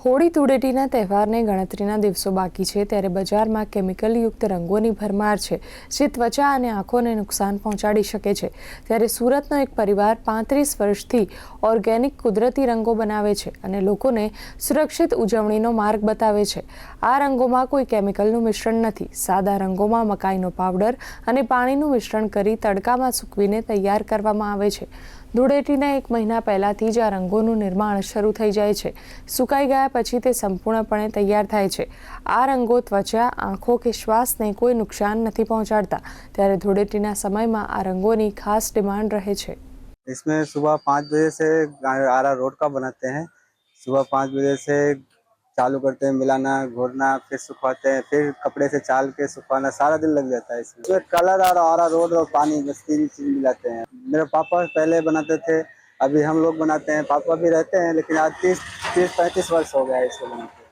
હોળી ધૂળેટીના તહેવારને ગણતરીના દિવસો બાકી છે ત્યારે બજારમાં કેમિકલયુક્ત રંગોની ભરમાર છે જે ત્વચા અને આંખોને નુકસાન પહોંચાડી શકે છે। ત્યારે સુરતનો એક પરિવાર 35 વર્ષથી ઓર્ગેનિક કુદરતી રંગો બનાવે છે અને લોકોને સુરક્ષિત ઉજવણીનો માર્ગ બતાવે છે। આ રંગોમાં કોઈ કેમિકલનું મિશ્રણ નથી। સાદા રંગોમાં મકાઈનો પાવડર અને પાણીનું મિશ્રણ કરી તડકામાં સૂકવીને તૈયાર કરવામાં આવે છે। ધૂળેટીના 1 મહિના પહેલાથી જ આ રંગોનું નિર્માણ શરૂ થઈ જાય છે। સુકાઈ ગયા પછી તે સંપૂર્ણપણે તૈયાર થાય છે। આ રંગો ત્વચા, આંખો કે શ્વાસને કોઈ નુકસાન નથી પહોંચાડતા। ત્યારે ધૂળેટીના સમયમાં આ રંગોની ખાસ ડિમાન્ડ રહે છે। इसमें सुबह 5 बजे से आरा रोड का बनाते हैं। सुबह 5 बजे से चालू करते हैं मिलाना, घोरना, फिर सुखाते हैं, फिर कपड़े से चाल के सुखाना, सारा दिन लग जाता है इसमें। कलर और आरा रोड और पानी बस 3 चीज मिलाते हैं। मेरे पापा पहले बनाते थे, अभी हम लोग बनाते हैं। पापा भी रहते हैं लेकिन आज 30-35 वर्ष हो गया है इसको बनाते।